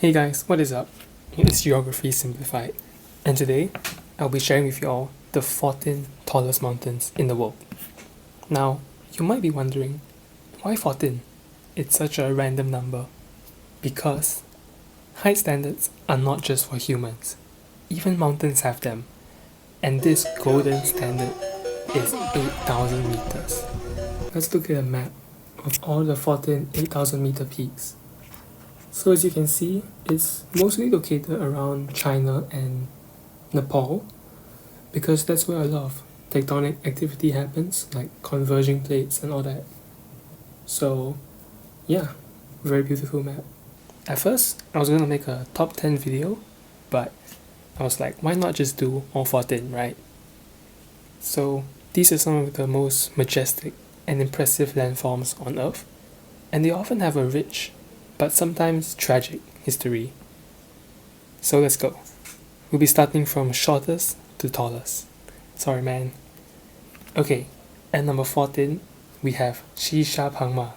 Hey guys, what is up? It's Geography Simplified, and today I'll be sharing with you all the 14 tallest mountains in the world. Now, you might be wondering, why 14? It's such a random number. Because height standards are not just for humans, even mountains have them, and this golden standard is 8,000 meters. Let's look at a map of all the 14 8,000 meter peaks. So as you can see, it's mostly located around China and Nepal because that's where a lot of tectonic activity happens, like converging plates and all that. So yeah, very beautiful map. At first, I was gonna make a top 10 video, but I was like, why not just do all 14, right? So these are some of the most majestic and impressive landforms on Earth, and they often have a rich but sometimes tragic history. So let's go. We'll be starting from shortest to tallest. Sorry man. Okay, at number 14, we have Shisha Pangma.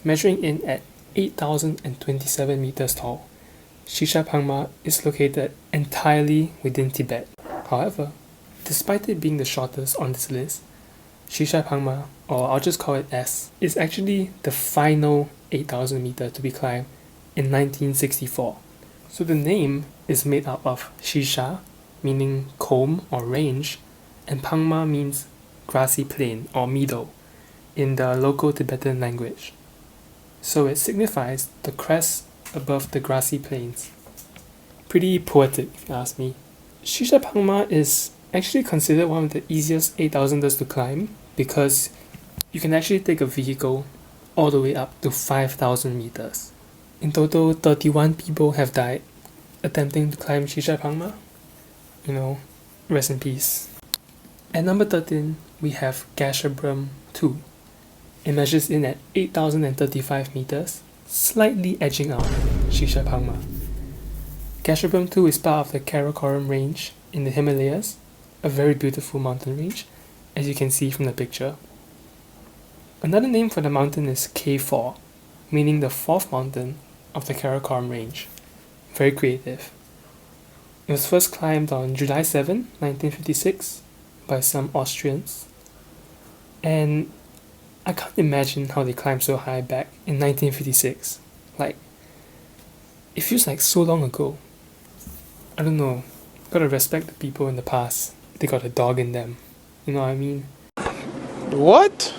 Measuring in at 8,027 meters tall, Shisha Pangma is located entirely within Tibet. However, despite it being the shortest on this list, Shisha Pangma, or I'll just call it S, is actually the final 8,000 meter to be climbed in 1964. So the name is made up of Shisha, meaning comb or range, and Pangma means grassy plain or meadow in the local Tibetan language. So it signifies the crest above the grassy plains. Pretty poetic, if you ask me. Shisha Pangma is actually considered one of the easiest 8,000ers to climb because you can actually take a vehicle all the way up to 5,000 meters. In total, 31 people have died attempting to climb Shisha Pangma. Rest in peace. At number 13, we have Gasherbrum 2. It measures in at 8,035 meters, slightly edging out Shisha Pangma. Gasherbrum 2 is part of the Karakoram range in the Himalayas, a very beautiful mountain range, as you can see from the picture. Another name for the mountain is K4, meaning the fourth mountain of the Karakoram range. Very creative. It was first climbed on July 7, 1956 by some Austrians, and I can't imagine how they climbed so high back in 1956. Like, it feels like so long ago. I don't know, gotta respect the people in the past. They got a dog in them. You know what I mean? What?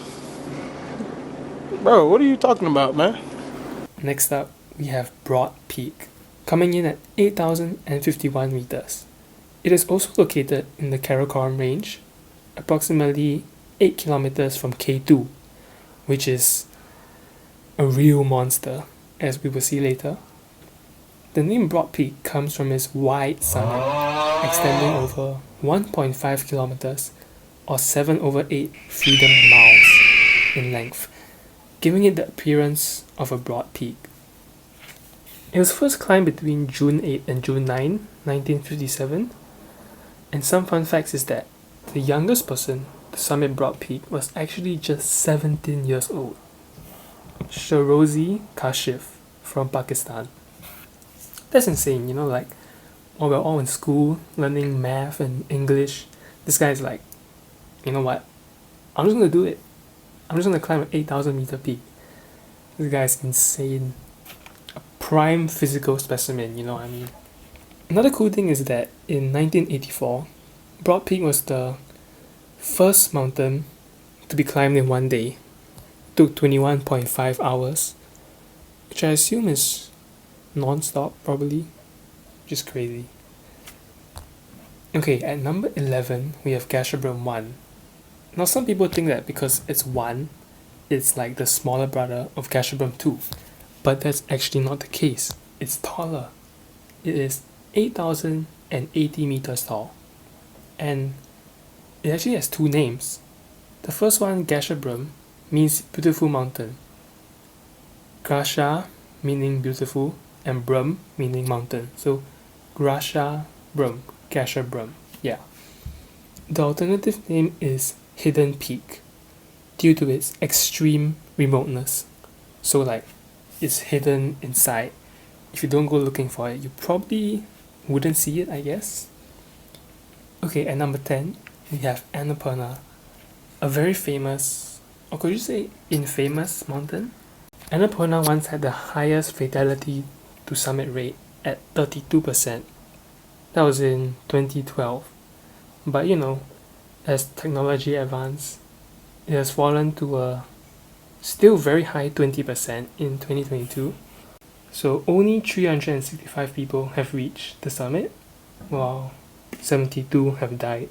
Bro, what are you talking about, man? Next up, we have Broad Peak, coming in at 8,051 meters. It is also located in the Karakoram range, approximately 8 kilometers from K2, which is a real monster, as we will see later. The name Broad Peak comes from its wide summit, extending over 1.5 kilometers or 7/8 freedom miles in length, giving it the appearance of a broad peak. It was first climbed between June 8 and June 9, 1957, and some fun facts is that the youngest person to summit Broad Peak was actually just 17 years old, Shahrozi Kashif from Pakistan. That's insane, like, while we're all in school learning math and English, this guy's like, you know what, I'm just gonna do it. I'm just gonna climb an 8,000 meter peak. This guy's insane. A prime physical specimen, you know what I mean? Another cool thing is that in 1984, Broad Peak was the first mountain to be climbed in one day. It took 21.5 hours, which I assume is non-stop probably. Just crazy. Okay, at number 11, we have Gasherbrum 1. Now some people think that because it's 1, it's like the smaller brother of Gasherbrum 2, but that's actually not the case. It's taller. It is 8,080 meters tall, and it actually has two names. The first one, Gasherbrum, means beautiful mountain. Grasha meaning beautiful, and Brum meaning mountain. So Grasha Brum, Gasherbrum. Yeah. The alternative name is Hidden Peak, due to its extreme remoteness. So like, it's hidden inside if you don't go looking for it, you probably wouldn't see it, I guess. Okay, at number 10, we have Annapurna, a very famous, or could you say infamous mountain? Annapurna once had the highest fatality to summit rate at 32%. That was in 2012. But as technology advanced, it has fallen to a still very high 20% in 2022. So only 365 people have reached the summit, while 72 have died.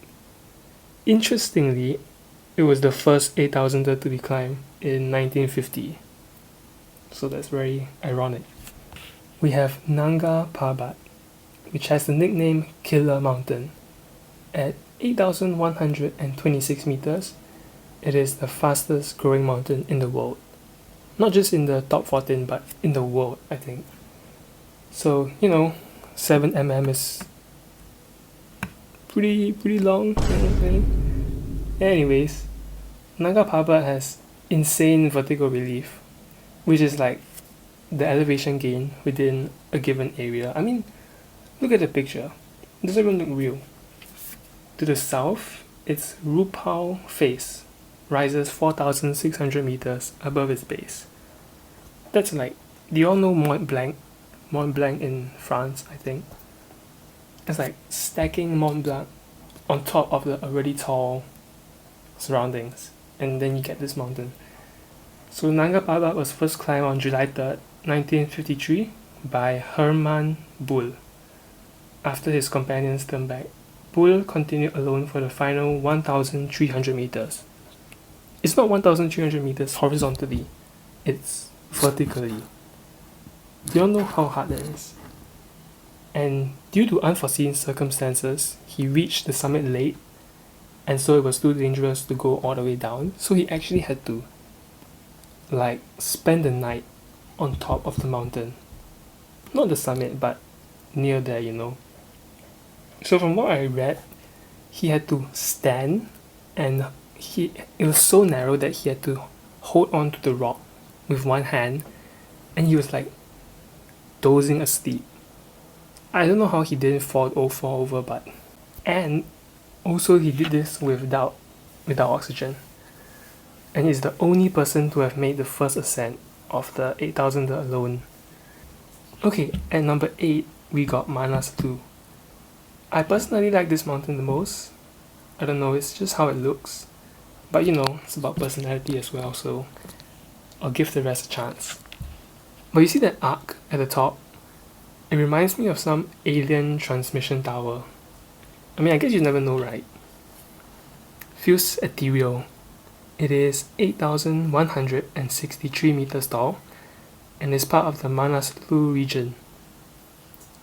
Interestingly, it was the first 8,000er to be climbed in 1950. So that's very ironic. We have Nanga Parbat, which has the nickname Killer Mountain. At 8,126 meters, it is the fastest growing mountain in the world. Not just in the top 14, but in the world, I think. So, 7 mm is pretty long. Anyways, Nanga Parbat has insane vertical relief, which is like the elevation gain within a given area. I mean, look at the picture. It doesn't even look real. To the south, its Rupal face rises 4,600 meters above its base. That's like, do you all know Mont Blanc? Mont Blanc in France, I think. It's like stacking Mont Blanc on top of the already tall surroundings, and then you get this mountain. So Nanga Parbat was first climbed on July 3rd, 1953 by Hermann Bull. After his companions turned back, Bull continued alone for the final 1,300 meters. It's not 1,300 meters horizontally, it's vertically. Do you all know how hard that is? And due to unforeseen circumstances, he reached the summit late, and so it was too dangerous to go all the way down, so he actually had to spend the night on top of the mountain. Not the summit, but near there, So from what I read, he had to stand, and it was so narrow that he had to hold on to the rock with one hand, and he was dozing asleep. I don't know how he didn't fall over, and also he did this without oxygen, and he's the only person to have made the first ascent of the 8,000 alone. Okay, at number 8 we got Manaslu. I personally like this mountain the most. I don't know, it's just how it looks, but it's about personality as well, so I'll give the rest a chance. But you see that arc at the top? It reminds me of some alien transmission tower. I mean, I guess you never know, right? Feels ethereal. It is 8,163 meters tall and is part of the Manaslu region,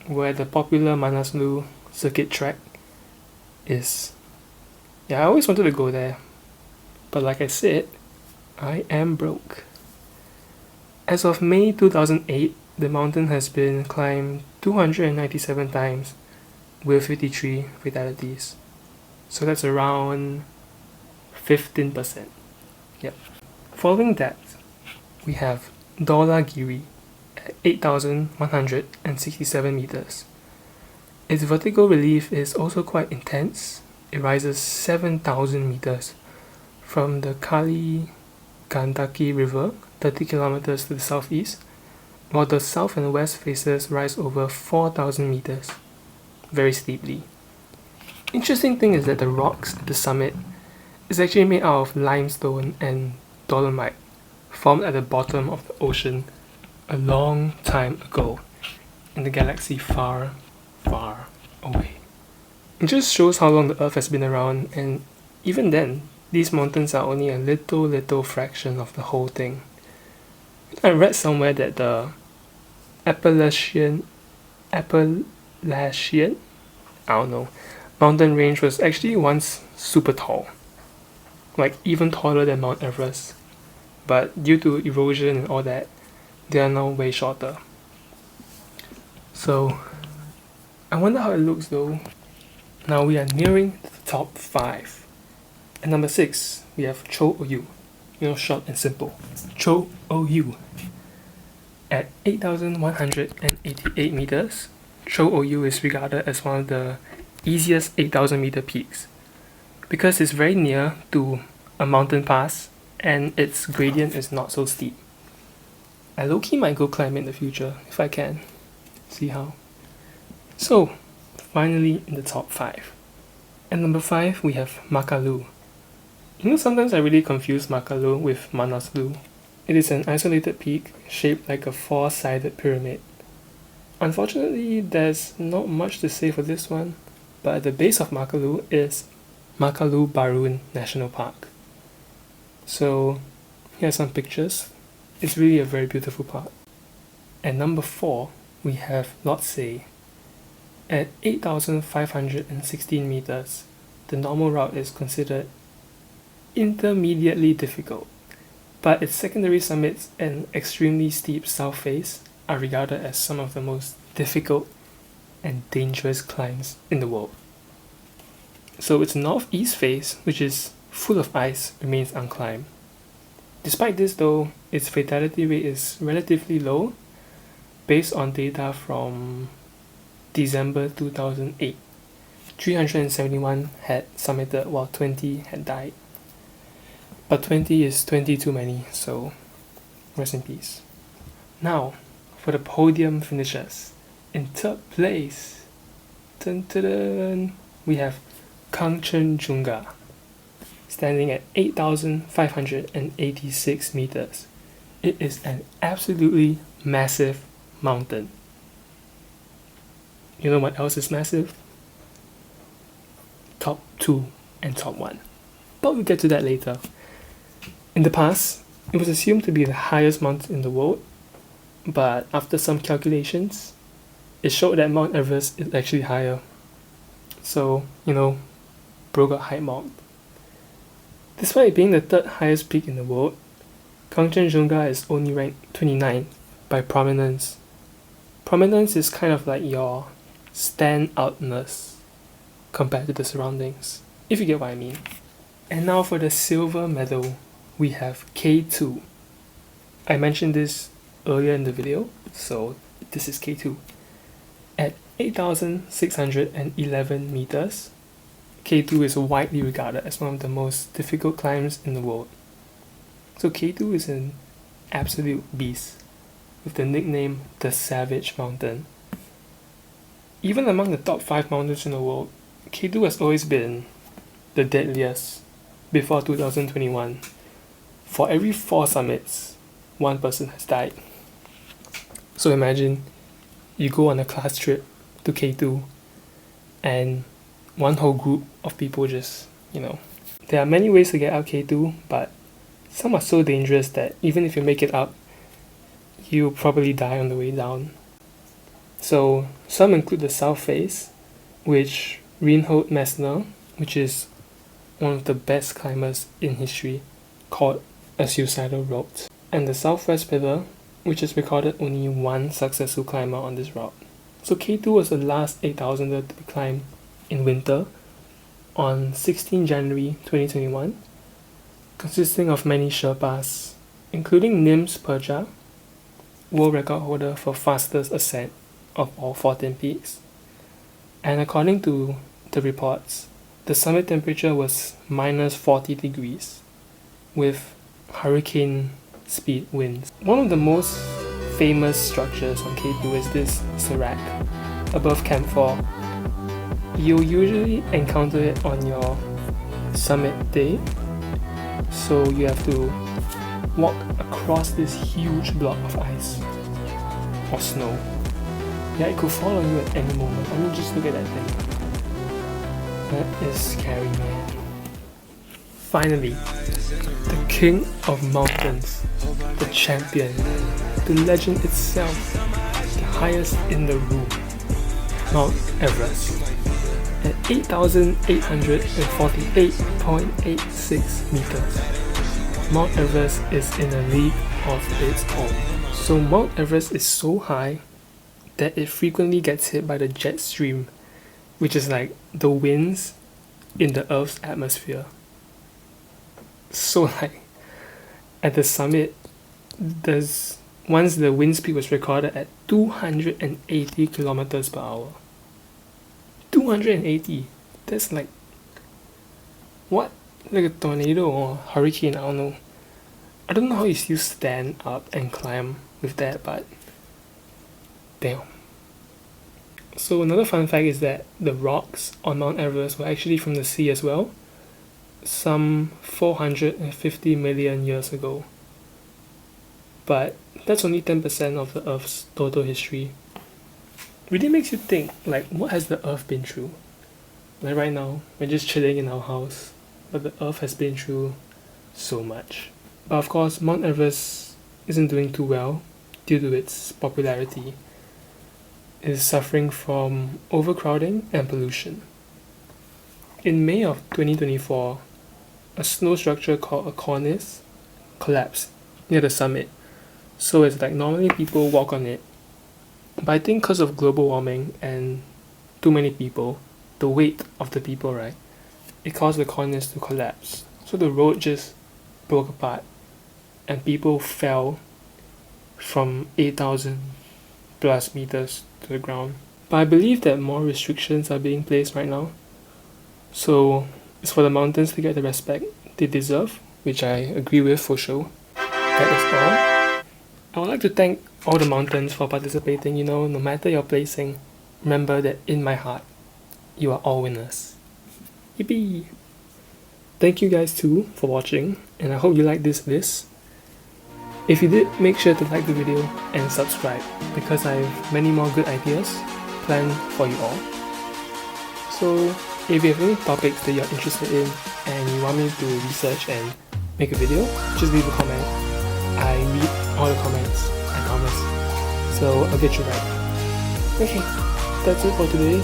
where the popular Manaslu circuit track is. Yeah, I always wanted to go there, but like I said, I am broke. As of May 2008, the mountain has been climbed 297 times with 53 fatalities. So that's around 15%. Yep. Following that, we have Dhaulagiri at 8,167 meters. Its vertical relief is also quite intense. It rises 7,000 meters from the Kali Gandaki River, 30 kilometers to the southeast, while the south and west faces rise over 4,000 meters, very steeply. Interesting thing is that the rocks at the summit is actually made out of limestone and dolomite, formed at the bottom of the ocean a long time ago, in the galaxy far, far away. It just shows how long the Earth has been around, and even then, these mountains are only a little fraction of the whole thing. I read somewhere that the Appalachian, I don't know, mountain range was actually once super tall, even taller than Mount Everest, but due to erosion and all that, they are now way shorter. So, I wonder how it looks though. Now we are nearing the top 5. At number 6, we have Cho Oyu. Short and simple. Cho Oyu. At 8,188 meters, Cho Oyu is regarded as one of the easiest 8,000 meter peaks because it's very near to a mountain pass and its gradient is not so steep. I low-key might go climb in the future if I can. See how. So, finally in the top 5. At number 5 we have Makalu. You know, sometimes I really confuse Makalu with Manaslu. It is an isolated peak shaped like a 4-sided pyramid. Unfortunately, there's not much to say for this one, but at the base of Makalu is Makalu Barun National Park. So, here are some pictures. It's really a very beautiful park. At number 4, we have Lhotse. At 8,516 meters, the normal route is considered intermediately difficult, but its secondary summits and extremely steep south face are regarded as some of the most difficult and dangerous climbs in the world. So its northeast face, which is full of ice, remains unclimbed. Despite this though, its fatality rate is relatively low based on data from December 2008. 371 had summited while 20 had died. But 20 is 20 too many, so rest in peace. Now, for the podium finishers. In third place, we have Kangchenjunga, standing at 8,586 meters. It is an absolutely massive mountain. You know what else is massive? Top 2 and top 1. But we'll get to that later. In the past, it was assumed to be the highest mountain in the world, but after some calculations, it showed that Mount Everest is actually higher. So, bro got height mocked. Despite being the third highest peak in the world, Kangchenjunga is only ranked 29th by prominence. Prominence is kind of like your stand-outness compared to the surroundings, if you get what I mean. And now for the silver medal, we have K2. I mentioned this earlier in the video, so this is K2. At 8,611 meters, K2 is widely regarded as one of the most difficult climbs in the world. So K2 is an absolute beast, with the nickname the Savage Mountain. Even among the top 5 mountains in the world, K2 has always been the deadliest before 2021. For every 4 summits, 1 person has died. So imagine you go on a class trip to K2 and one whole group of people just, There are many ways to get out K2, but some are so dangerous that even if you make it up, you'll probably die on the way down. So some include the south face, which Reinhold Messner, which is one of the best climbers in history, called a suicidal route, and the southwest pillar, which has recorded only 1 successful climber on this route. So K2 was the last 8,000er to be climbed in winter on 16 January 2021, consisting of many Sherpas, including Nims Purja, world record holder for fastest ascent of all 14 peaks. And according to the reports, the summit temperature was minus 40 degrees with hurricane speed winds. One of the most famous structures on K2 is this Serac above Camp 4. You'll usually encounter it on your summit day, so you have to walk across this huge block of ice or snow. Yeah, it could fall on you at any moment. I mean, just look at that thing. That is scary, man. Finally, the king of mountains, the champion, the legend itself, the highest in the room, Mount Everest. At 8,848.86 meters, Mount Everest is in a league of its own. So Mount Everest is so high that it frequently gets hit by the jet stream, which is like the winds in the Earth's atmosphere. So at the summit, there's once the wind speed was recorded at 280 kilometers per hour. 280. That's like what? Like a tornado or hurricane, I don't know. I don't know how you still stand up and climb with that, but damn. So another fun fact is that the rocks on Mount Everest were actually from the sea as well, some 450 million years ago. But that's only 10% of the Earth's total history. Really makes you think, like, what has the Earth been through? Like right now, we're just chilling in our house, but the Earth has been through so much. But of course, Mount Everest isn't doing too well due to its popularity. It is suffering from overcrowding and pollution. In May of 2024, a snow structure called a cornice collapsed near the summit. So it's like normally people walk on it, but I think because of global warming and too many people, the weight of the people, right, it caused the cornice to collapse. So the road just broke apart and people fell from 8,000 plus meters to the ground. But I believe that more restrictions are being placed right now. So it's for the mountains to get the respect they deserve, which I agree with for sure. That is all. I would like to thank all the mountains for participating. No matter your placing, remember that in my heart, you are all winners. Yippee! Thank you guys too for watching, and I hope you like this list. If you did, make sure to like the video and subscribe because I have many more good ideas planned for you all. So if you have any topics that you're interested in and you want me to research and make a video, just leave a comment. I read all the comments, I promise. So I'll get you right. Okay, that's it for today.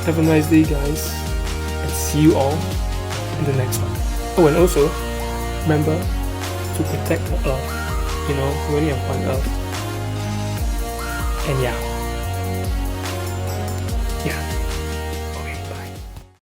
Have a nice day guys, and see you all in the next one. Oh, and also, remember to protect the earth. We only have one earth. And yeah.